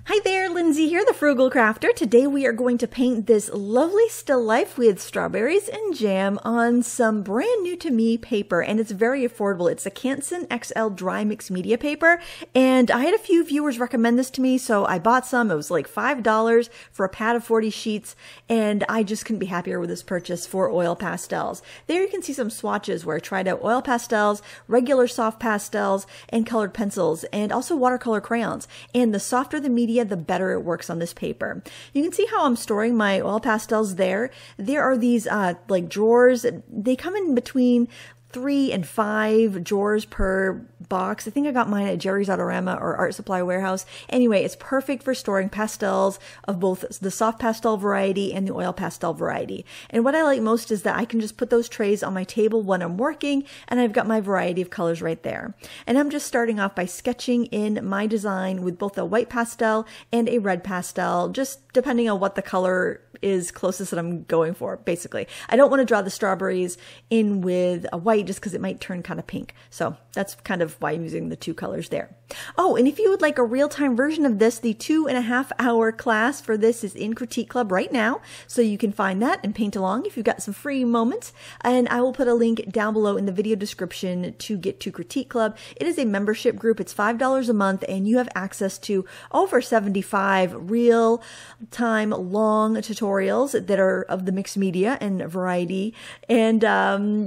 Hi there, Lindsay here, the Frugal Crafter. Today we are going to paint this lovely still life with strawberries and jam on some brand new to me paper, and it's very affordable. It's a Canson XL dry mixed media paper, and I had a few viewers recommend this to me, so I bought some. It was like $5 for a pad of 40 sheets, and I just couldn't be happier with this purchase for oil pastels. There you can see some swatches where I tried out oil pastels, regular soft pastels, and colored pencils, and also watercolor crayons. And the softer the media, the better it works on this paper. You can see how I'm storing my oil pastels there. There are these like drawers. They come in between 3 and 5 drawers per box. I think I got mine at Jerry's Autorama or Art Supply Warehouse. Anyway, it's perfect for storing pastels of both the soft pastel variety and the oil pastel variety. And what I like most is that I can just put those trays on my table when I'm working, and I've got my variety of colors right there. And I'm just starting off by sketching in my design with both a white pastel and a red pastel, just depending on what the color is closest that I'm going for, basically. I don't want to draw the strawberries in with a white just because it might turn kind of pink. So that's kind of why I'm using the two colors there. Oh, and if you would like a real-time version of this, the 2.5-hour class for this is in Critique Club right now. So you can find that and paint along if you've got some free moments. And I will put a link down below in the video description to get to Critique Club. It is a membership group. It's $5 a month, and you have access to over 75 real-time long tutorials that are of the mixed media and variety. And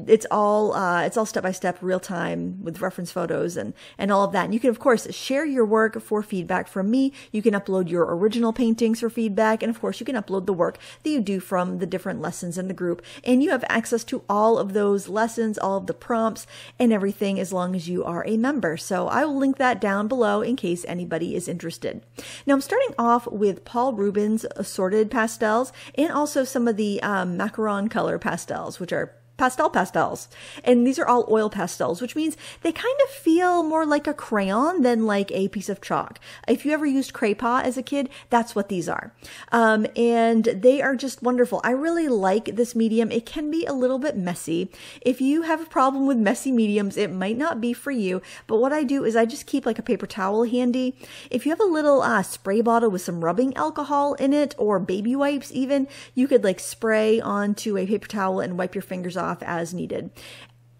it's all step-by-step, real-time with reference photos and all of that. And you can, of course, share your work for feedback from me. You can upload your original paintings for feedback. And of course, you can upload the work that you do from the different lessons in the group. And you have access to all of those lessons, all of the prompts and everything as long as you are a member. So I will link that down below in case anybody is interested. Now I'm starting off with Paul Rubens assorted pastels and also some of the macaron color pastels, which are pastels. And these are all oil pastels, which means they kind of feel more like a crayon than like a piece of chalk. If you ever used Crayon as a kid, that's what these are. And they are just wonderful. I really like this medium. It can be a little bit messy. If you have a problem with messy mediums, it might not be for you. But what I do is I just keep like a paper towel handy. If you have a little spray bottle with some rubbing alcohol in it, or baby wipes even, you could like spray onto a paper towel and wipe your fingers off as needed.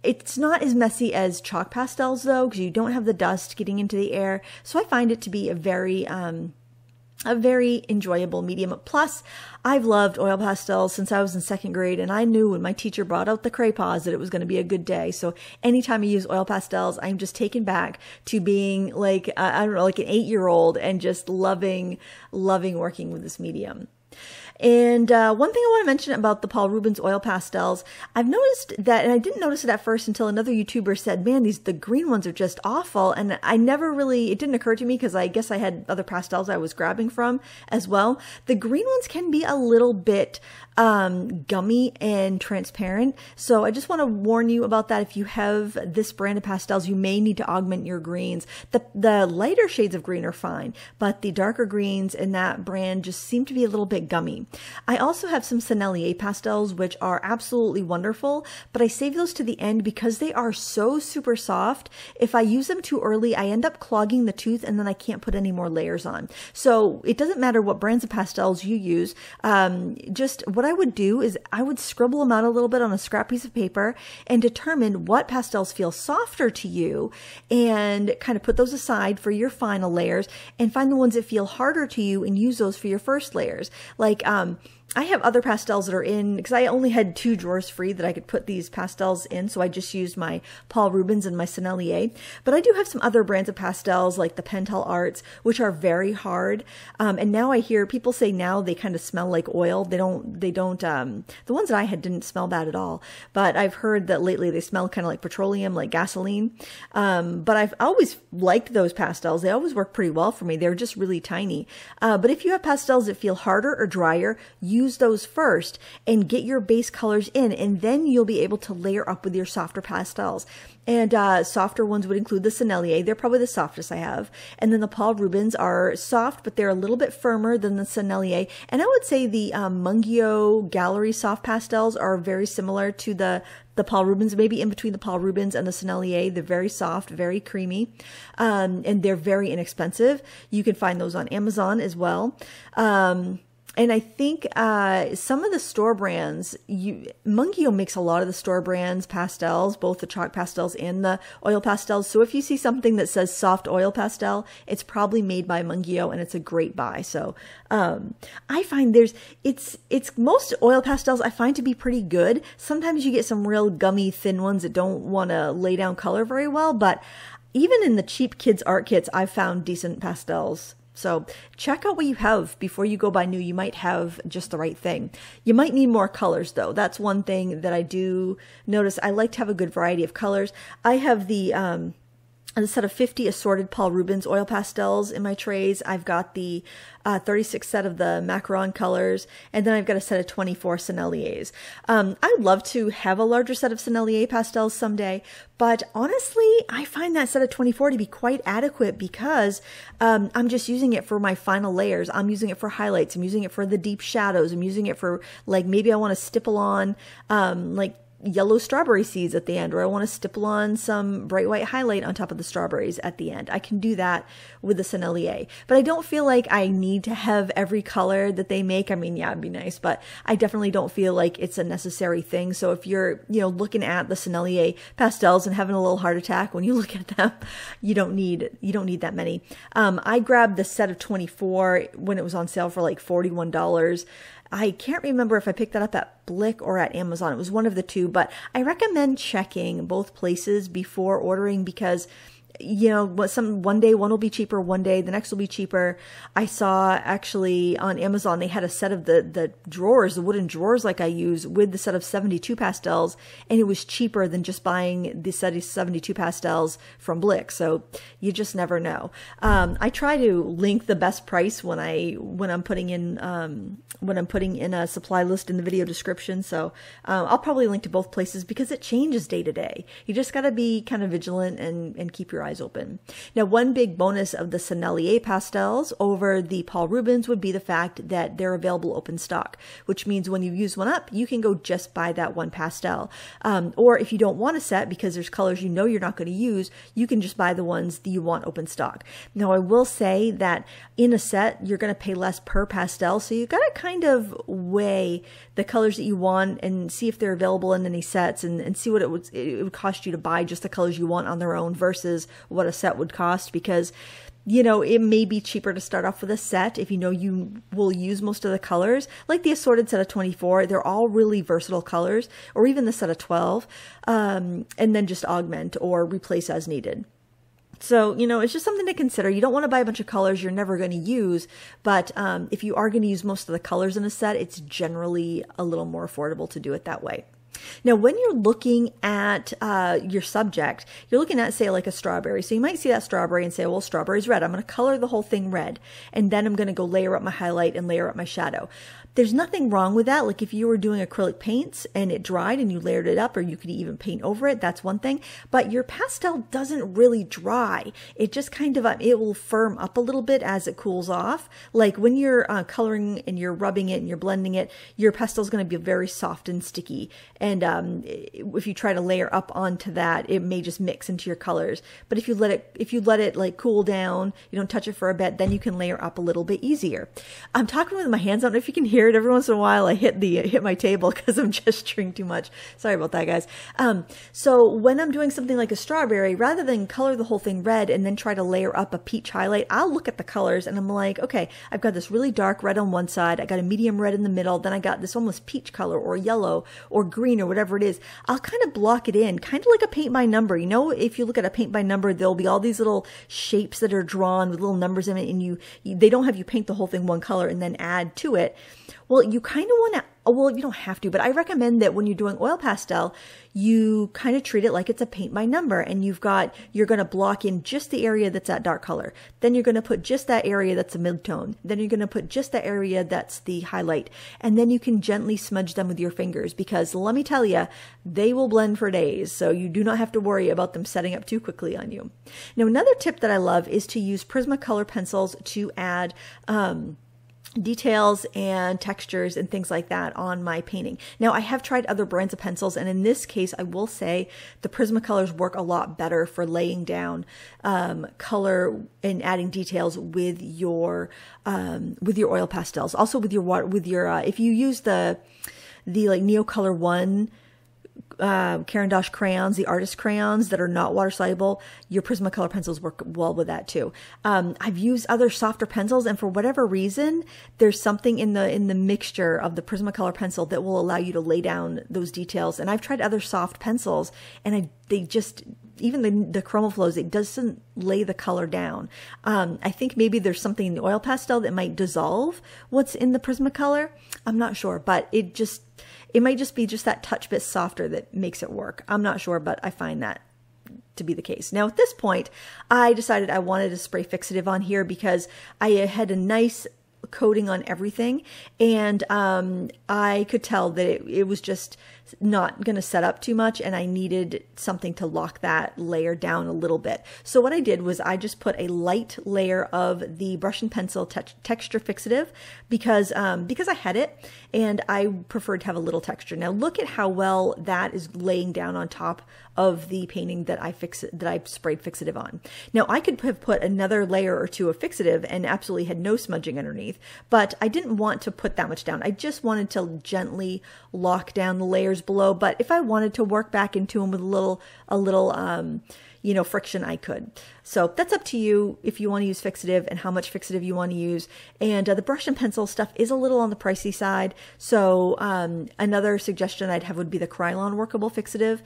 It's not as messy as chalk pastels though, because you don't have the dust getting into the air. So I find it to be a very enjoyable medium. Plus, I've loved oil pastels since I was in 2nd grade, and I knew when my teacher brought out the Crayons that it was going to be a good day. So anytime I use oil pastels, I'm just taken back to being like, I don't know, like an 8-year-old and just loving working with this medium. And one thing I want to mention about the Paul Rubens oil pastels, I've noticed that, and I didn't notice it at first until another YouTuber said, man, the green ones are just awful. And I never really, it didn't occur to me because I guess I had other pastels I was grabbing from as well. The green ones can be a little bit gummy and transparent. So I just want to warn you about that. If you have this brand of pastels, you may need to augment your greens. The lighter shades of green are fine, but the darker greens in that brand just seem to be a little bit gummy. I also have some Sennelier pastels, which are absolutely wonderful, but I save those to the end because they are so super soft. If I use them too early, I end up clogging the tooth and then I can't put any more layers on. So it doesn't matter what brands of pastels you use. Just what I would do is I would scribble them out a little bit on a scrap piece of paper and determine what pastels feel softer to you and kind of put those aside for your final layers and find the ones that feel harder to you and use those for your first layers. Like, I have other pastels that are in, because I only had 2 drawers free that I could put these pastels in, so I just used my Paul Rubens and my Sennelier. But I do have some other brands of pastels, like the Pentel Arts, which are very hard. And now I hear people say now they kind of smell like oil. They don't, the ones that I had didn't smell bad at all. But I've heard that lately they smell kind of like petroleum, like gasoline. But I've always liked those pastels. They always work pretty well for me. They're just really tiny. But if you have pastels that feel harder or drier, use use those first and get your base colors in, and then you'll be able to layer up with your softer pastels. And softer ones would include the Sennelier. They're probably the softest I have. And then the Paul Rubens are soft, but they're a little bit firmer than the Sennelier. And I would say the Mungio Gallery soft pastels are very similar to the Paul Rubens, maybe in between the Paul Rubens and the Sennelier. They're very soft, very creamy, and they're very inexpensive. You can find those on Amazon as well. And I think some of the store brands, Mungio makes a lot of the store brands pastels, both the chalk pastels and the oil pastels. So if you see something that says soft oil pastel, it's probably made by Mungio, and it's a great buy. So I find it's most oil pastels I find to be pretty good. Sometimes you get some real gummy thin ones that don't want to lay down color very well, but even in the cheap kids art kits, I've found decent pastels. So check out what you have before you go buy new. You might have just the right thing. You might need more colors though. That's one thing that I do notice. I like to have a good variety of colors. I have the set of 50 assorted Paul Rubens oil pastels in my trays. I've got the 36 set of the macaron colors, and then I've got a set of 24 Senneliers. I'd love to have a larger set of Sennelier pastels someday, but honestly, I find that set of 24 to be quite adequate because I'm just using it for my final layers. I'm using it for highlights. I'm using it for the deep shadows. I'm using it for, like, maybe I want to stipple on like yellow strawberry seeds at the end, or I want to stipple on some bright white highlight on top of the strawberries at the end. I can do that with the Sennelier, but I don't feel like I need to have every color that they make. I mean, yeah, it'd be nice, but I definitely don't feel like it's a necessary thing. So if you're, looking at the Sennelier pastels and having a little heart attack when you look at them, you don't need that many. I grabbed the set of 24 when it was on sale for like $41. I can't remember if I picked that up at Blick or at Amazon. It was one of the two, but I recommend checking both places before ordering because one day one will be cheaper, one day the next will be cheaper. I saw actually on Amazon they had a set of the drawers, the wooden drawers like I use, with the set of 72 pastels, and it was cheaper than just buying the set of 72 pastels from Blick. So you just never know. I try to link the best price when I'm putting in a supply list in the video description. So I'll probably link to both places because it changes day to day. You just got to be kind of vigilant and keep your eyes open. Now, one big bonus of the Sennelier pastels over the Paul Rubens would be the fact that they're available open stock, which means when you use one up, you can go just buy that one pastel. Or if you don't want a set because there's colors you're not going to use, you can just buy the ones that you want open stock. Now, I will say that in a set, you're going to pay less per pastel, so you got to kind of weigh the colors that you want and see if they're available in any sets and see what it would cost you to buy just the colors you want on their own versus what a set would cost, because it may be cheaper to start off with a set if you will use most of the colors, like the assorted set of 24. They're all really versatile colors, or even the set of 12, and then just augment or replace as needed. So, it's just something to consider. You don't want to buy a bunch of colors you're never going to use, but if you are going to use most of the colors in a set, it's generally a little more affordable to do it that way. Now, when you're looking at your subject, you're looking at, say, like a strawberry. So you might see that strawberry and say, well, strawberry's red. I'm going to color the whole thing red. And then I'm going to go layer up my highlight and layer up my shadow. There's nothing wrong with that. Like if you were doing acrylic paints and it dried and you layered it up, or you could even paint over it, that's one thing. But your pastel doesn't really dry. It just kind of, it will firm up a little bit as it cools off. Like when you're coloring and you're rubbing it and you're blending it, your pastel is going to be very soft and sticky. And if you try to layer up onto that, it may just mix into your colors. But if you let it like cool down, you don't touch it for a bit, then you can layer up a little bit easier. I'm talking with my hands. I don't know if you can hear it. Every once in a while I hit my table because I'm gesturing too much. Sorry about that, guys. So when I'm doing something like a strawberry, rather than color the whole thing red and then try to layer up a peach highlight, I'll look at the colors and I'm like, okay, I've got this really dark red on one side, I got a medium red in the middle, then I got this almost peach color or yellow or green or whatever it is. I'll kind of block it in, kind of like a paint by number. If you look at a paint by number, there'll be all these little shapes that are drawn with little numbers in it, and they don't have you paint the whole thing one color and then add to it. Well, you kind of want to well, you don't have to, but I recommend that when you're doing oil pastel, you kind of treat it like it's a paint by number, and you're going to block in just the area that's that dark color. Then you're going to put just that area that's a mid-tone. Then you're going to put just that area that's the highlight. And then you can gently smudge them with your fingers, because let me tell you, they will blend for days. So you do not have to worry about them setting up too quickly on you. Now, another tip that I love is to use Prismacolor pencils to add, details and textures and things like that on my painting. Now, I have tried other brands of pencils, and in this case, I will say the Prismacolors work a lot better for laying down color and adding details with your oil pastels. Also with your water, if you use the like Neocolor One Caran d'Ache crayons, the artist crayons that are not water soluble, your Prismacolor pencils work well with that too. I've used other softer pencils, and for whatever reason, there's something in the mixture of the Prismacolor pencil that will allow you to lay down those details. And I've tried other soft pencils, and they just, even the ChromaFlows, it doesn't lay the color down. I think maybe there's something in the oil pastel that might dissolve what's in the Prismacolor. I'm not sure, but it might just be just that touch bit softer that makes it work. I'm not sure, but I find that to be the case. Now, at this point, I decided I wanted to spray Fixative on here because I had a nice coating on everything, and I could tell that it was just not going to set up too much, and I needed something to lock that layer down a little bit. So what I did was I just put a light layer of the brush and pencil texture Fixative because I had it and I preferred to have a little texture. Now look at how well that is laying down on top of the painting that I sprayed Fixative on. Now I could have put another layer or two of Fixative and absolutely had no smudging underneath, but I didn't want to put that much down. I just wanted to gently lock down the layers below, but if I wanted to work back into them with a little friction, I could. So that's up to you if you want to use Fixative and how much Fixative you want to use. And the brush and pencil stuff is a little on the pricey side. So another suggestion I'd have would be the Krylon Workable Fixative.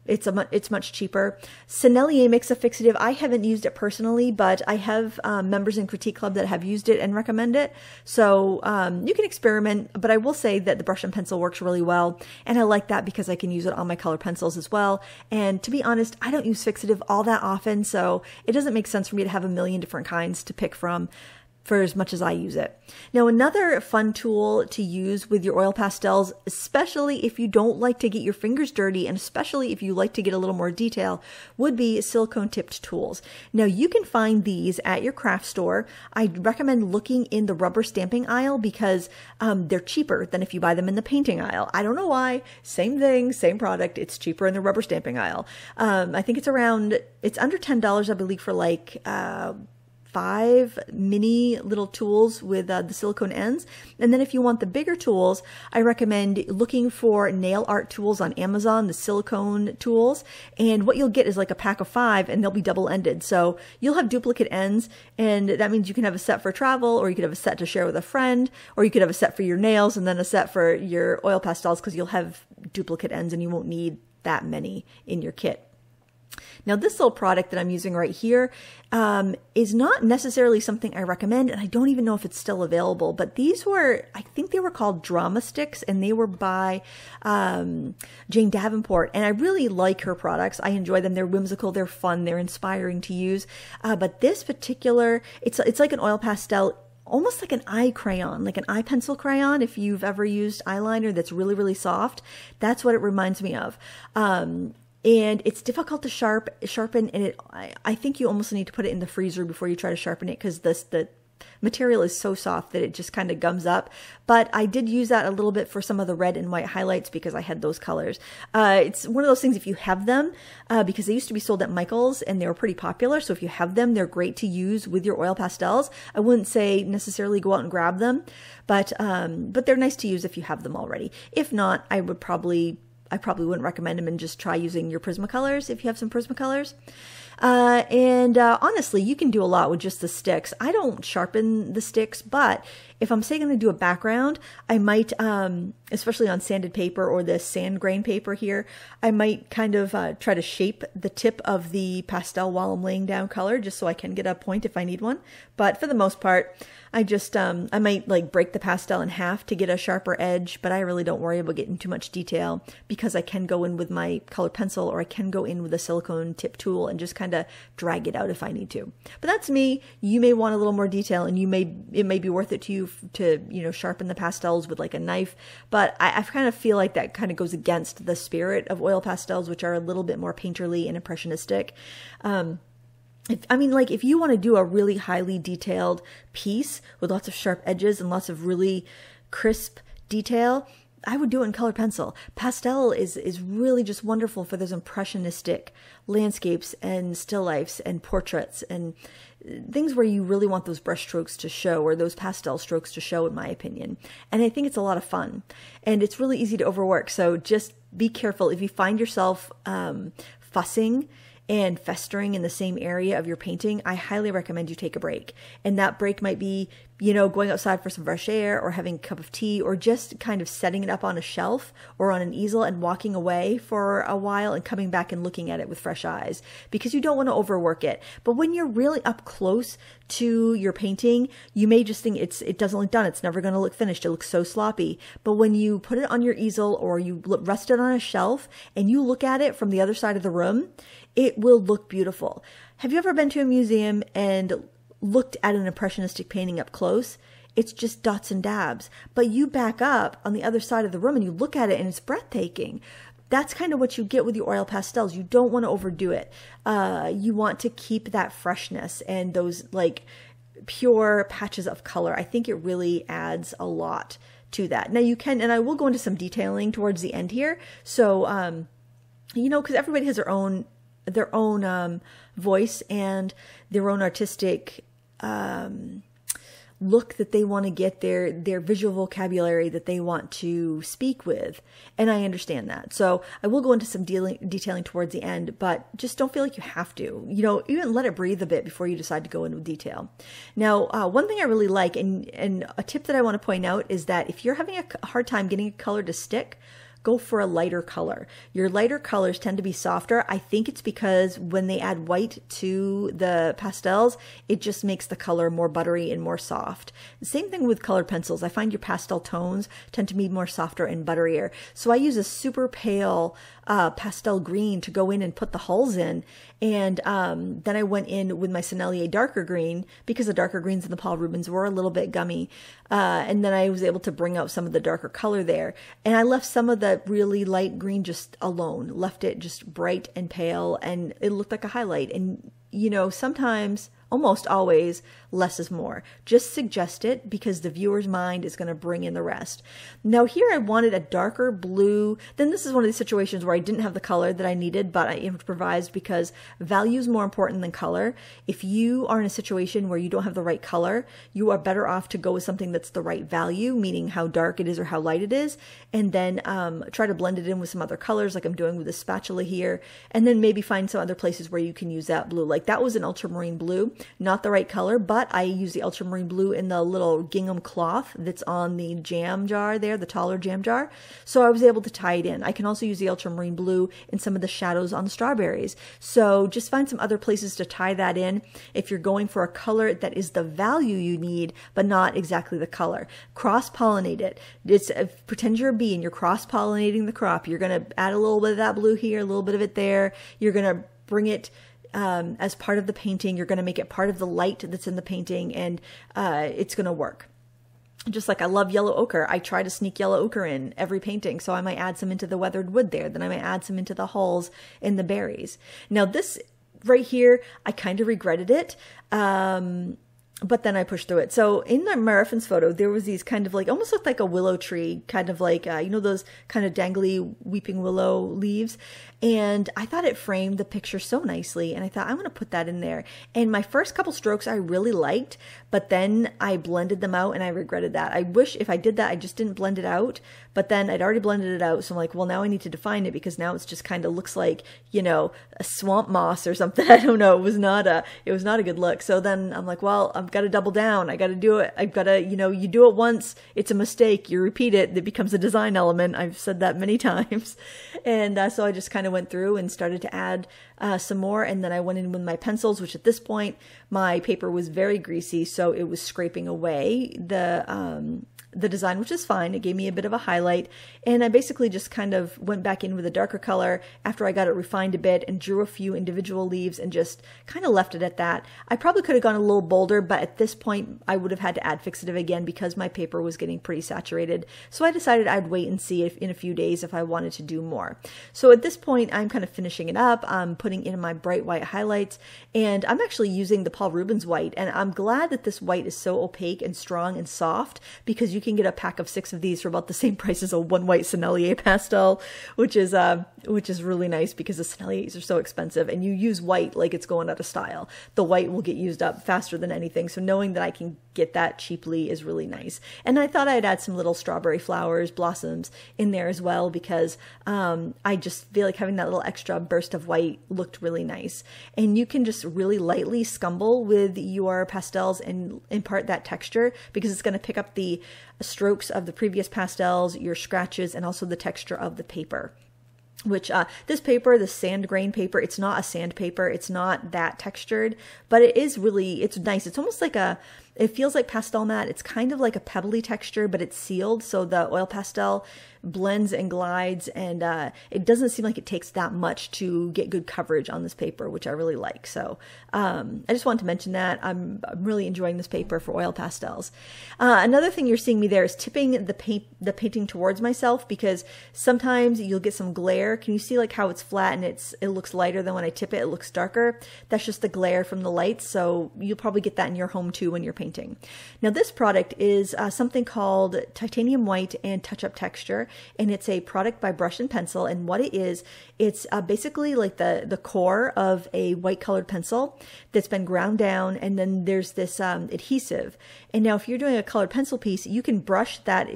It's much cheaper. Sennelier makes a Fixative. I haven't used it personally, but I have members in Critique Club that have used it and recommend it. So you can experiment, but I will say that the brush and pencil works really well. And I like that because I can use it on my color pencils as well. And to be honest, I don't use Fixative all that often, so it doesn't make sense for me to have a million different kinds to pick from for as much as I use it. Now, another fun tool to use with your oil pastels, especially if you don't like to get your fingers dirty, and especially if you like to get a little more detail, would be silicone tipped tools. Now, you can find these at your craft store. I recommend looking in the rubber stamping aisle because they're cheaper than if you buy them in the painting aisle. I don't know why. Same thing, same product. It's cheaper in the rubber stamping aisle. I think it's under $10, I believe, for like 5 mini little tools with the silicone ends. And then if you want the bigger tools, I recommend looking for nail art tools on Amazon, the silicone tools. And what you'll get is like a pack of 5, and they'll be double-ended. So you'll have duplicate ends, and that means you can have a set for travel, or you could have a set to share with a friend, or you could have a set for your nails and then a set for your oil pastels, because you'll have duplicate ends and you won't need that many in your kit. Now, this little product that I'm using right here is not necessarily something I recommend, and I don't even know if it's still available, but these were, I think they were called Drama Sticks, and they were by Jane Davenport, and I really like her products. I enjoy them. They're whimsical, they're fun, they're inspiring to use, but this particular, it's like an oil pastel, almost like an eye crayon, like an eye pencil crayon. If you've ever used eyeliner that's really, really soft, that's what it reminds me of. And it's difficult to sharpen, and I think you almost need to put it in the freezer before you try to sharpen it, because the material is so soft that it just kind of gums up. But I did use that a little bit for some of the red and white highlights because I had those colors. It's one of those things, if you have them, because they used to be sold at Michael's and they were pretty popular. So if you have them, they're great to use with your oil pastels. I wouldn't say necessarily go out and grab them, but they're nice to use if you have them already. If not, I probably wouldn't recommend them, and just try using your Prismacolors if you have some Prismacolors. Honestly, you can do a lot with just the sticks. I don't sharpen the sticks, but if I'm say going to do a background, I might, especially on sanded paper or the sand grain paper here, I might kind of try to shape the tip of the pastel while I'm laying down color, just so I can get a point if I need one. But for the most part, I just, I might like break the pastel in half to get a sharper edge, but I really don't worry about getting too much detail because I can go in with my colored pencil, or I can go in with a silicone tip tool and just kind of drag it out if I need to. But that's me. You may want a little more detail, and it may be worth it to you to, you know, sharpen the pastels with like a knife. But I kind of feel like that kind of goes against the spirit of oil pastels, which are a little bit more painterly and impressionistic. If you want to do a really highly detailed piece with lots of sharp edges and lots of really crisp detail, I would do it in colored pencil. Pastel is really just wonderful for those impressionistic landscapes and still lifes and portraits and things where you really want those brush strokes to show, or those pastel strokes to show, in my opinion. And I think it's a lot of fun, and it's really easy to overwork. So just be careful if you find yourself fussing and festering in the same area of your painting. I highly recommend you take a break. And that break might be, you know, going outside for some fresh air, or having a cup of tea, or just kind of setting it up on a shelf or on an easel and walking away for a while and coming back and looking at it with fresh eyes, because you don't want to overwork it. But when you're really up close to your painting, you may just think it doesn't look done. It's never going to look finished. It looks so sloppy. But when you put it on your easel, or you rest it on a shelf and you look at it from the other side of the room, it will look beautiful. Have you ever been to a museum and looked at an impressionistic painting up close? It's just dots and dabs. But you back up on the other side of the room and you look at it and it's breathtaking. That's kind of what you get with your oil pastels. You don't want to overdo it. You want to keep that freshness and those like pure patches of color. I think it really adds a lot to that. Now you can, and I will go into some detailing towards the end here. So, you know, because everybody has their own voice and their own artistic look that they want to get, their visual vocabulary that they want to speak with. And I understand that. So I will go into some detailing towards the end, but just don't feel like you have to. You know, even let it breathe a bit before you decide to go into detail. Now, one thing I really like, and a tip that I want to point out, is that if you're having a hard time getting a color to stick, go for a lighter color. Your lighter colors tend to be softer. I think it's because when they add white to the pastels, it just makes the color more buttery and more soft. The same thing with colored pencils. I find your pastel tones tend to be more softer and butterier. So I use a super pale pastel green to go in and put the hulls in. And then I went in with my Sennelier darker green, because the darker greens in the Paul Rubens were a little bit gummy. And then I was able to bring out some of the darker color there. And I left some of the really light green just alone, left it just bright and pale, and it looked like a highlight. And, you know, sometimes, almost always, less is more. Just suggest it, because the viewer's mind is going to bring in the rest. Now here I wanted a darker blue. Then this is one of these situations where I didn't have the color that I needed, but I improvised, because value is more important than color. If you are in a situation where you don't have the right color, you are better off to go with something that's the right value, meaning how dark it is or how light it is, and then try to blend it in with some other colors, like I'm doing with this spatula here, and then maybe find some other places where you can use that blue. Like that was an ultramarine blue, not the right color, but I use the ultramarine blue in the little gingham cloth that's on the jam jar there, the taller jam jar. So I was able to tie it in. I can also use the ultramarine blue in some of the shadows on the strawberries. So just find some other places to tie that in if you're going for a color that is the value you need, but not exactly the color. Cross-pollinate it. Pretend you're a bee and you're cross-pollinating the crop. You're going to add a little bit of that blue here, a little bit of it there. You're going to bring it as part of the painting. You're going to make it part of the light that's in the painting, and it's going to work. Just like I love yellow ochre, I try to sneak yellow ochre in every painting. So I might add some into the weathered wood there. Then I might add some into the hulls and the berries. Now this right here, I kind of regretted it. but then I pushed through it. So in my reference photo, there was these kind of like, almost looked like a willow tree, kind of like, you know, those kind of dangly weeping willow leaves. And I thought it framed the picture so nicely. And I thought, I'm going to put that in there. And my first couple strokes I really liked, but then I blended them out and I regretted that. I wish if I did that, I just didn't blend it out, but then I'd already blended it out. So I'm like, well, now I need to define it because now it's just kind of looks like, you know, a swamp moss or something. I don't know. It was not a good look. So then I'm like, well, I've got to double down. I got to do it. I've got to, you know, you do it once, it's a mistake. You repeat it, it becomes a design element. I've said that many times. And so I just kind of went through and started to add some more. And then I went in with my pencils, which at this point, my paper was very greasy. So it was scraping away the design, which is fine. It gave me a bit of a highlight. And I basically just kind of went back in with a darker color after I got it refined a bit and drew a few individual leaves and just kind of left it at that. I probably could have gone a little bolder, but at this point I would have had to add fixative again because my paper was getting pretty saturated. So I decided I'd wait and see if in a few days if I wanted to do more. So at this point, I'm kind of finishing it up. I'm putting in my bright white highlights, and I'm actually using the Paul Rubens white. And I'm glad that this white is so opaque and strong and soft because you can get a pack of 6 of these for about the same price as a one white Sennelier pastel, which is really nice because the Senneliers are so expensive and you use white like it's going out of style. The white will get used up faster than anything. So knowing that I can get that cheaply is really nice. And I thought I'd add some little strawberry flowers, blossoms in there as well because I just feel like having that little extra burst of white looked really nice. And you can just really lightly scumble with your pastels and impart that texture because it's going to pick up the strokes of the previous pastels, your scratches, and also the texture of the paper. Which this paper, the sand grain paper, it's not a sandpaper. It's not that textured, but it is really, it's nice. It's almost like it feels like pastel matte. It's kind of like a pebbly texture, but it's sealed. So the oil pastel blends and glides, and it doesn't seem like it takes that much to get good coverage on this paper, which I really like. So I just wanted to mention that. I'm really enjoying this paper for oil pastels. Another thing you're seeing me there is tipping the painting towards myself because sometimes you'll get some glare. Can you see like how it's flat and it looks lighter than when I tip it? It looks darker. That's just the glare from the lights. So you'll probably get that in your home too when you're painting. Now this product is something called Titanium White and Touch Up Texture. And it's a product by Brush and Pencil. And what it is, it's basically like the core of a white colored pencil that's been ground down. And then there's this adhesive. And now if you're doing a colored pencil piece, you can brush that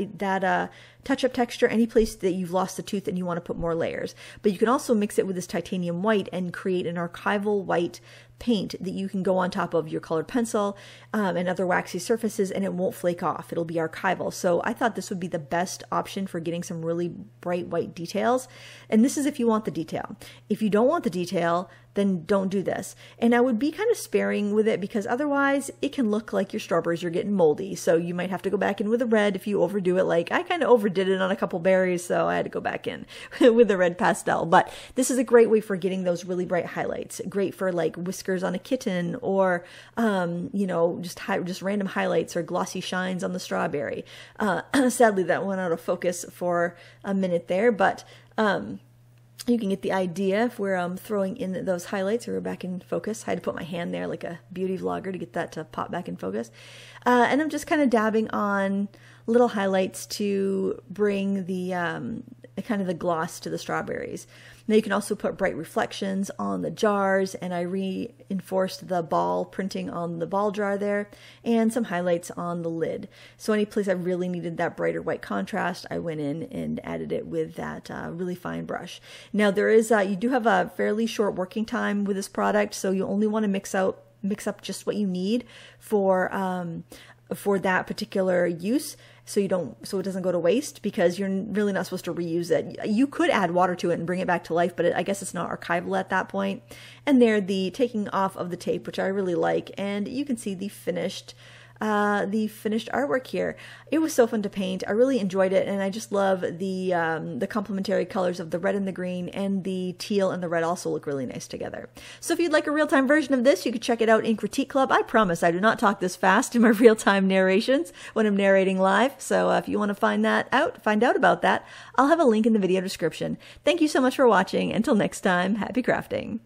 touch-up texture any place that you've lost the tooth and you want to put more layers. But you can also mix it with this titanium white and create an archival white paint that you can go on top of your colored pencil and other waxy surfaces, and it won't flake off. It'll be archival. So I thought this would be the best option for getting some really bright white details. And this is if you want the detail. If you don't want the detail, then don't do this. And I would be kind of sparing with it because otherwise it can look like your strawberries are getting moldy. So you might have to go back in with a red if you overdo it. Like I kind of overdid it on a couple berries, so I had to go back in with the red pastel. But this is a great way for getting those really bright highlights. Great for like whiskers on a kitten, or you know, just random highlights or glossy shines on the strawberry. Sadly, that went out of focus for a minute there, but you can get the idea if we're throwing in those highlights. We're back in focus. I had to put my hand there like a beauty vlogger to get that to pop back in focus. And I'm just kind of dabbing on little highlights to bring the kind of the gloss to the strawberries. Now you can also put bright reflections on the jars, and I reinforced the ball printing on the ball jar there, and some highlights on the lid. So any place I really needed that brighter white contrast, I went in and added it with that really fine brush. Now there is, you do have a fairly short working time with this product, so you only want to mix up just what you need for that particular use, so it doesn't go to waste, because you're really not supposed to reuse it. You could add water to it and bring it back to life, but I guess it's not archival at that point. And there, the taking off of the tape, which I really like, and you can see the finished artwork here. It was so fun to paint. I really enjoyed it, and I just love the complementary colors of the red and the green, and the teal and the red also look really nice together. So if you'd like a real-time version of this, you could check it out in Critique Club. I promise I do not talk this fast in my real-time narrations when I'm narrating live. So if you want to find out about that, I'll have a link in the video description. Thank you so much for watching. Until next time, happy crafting.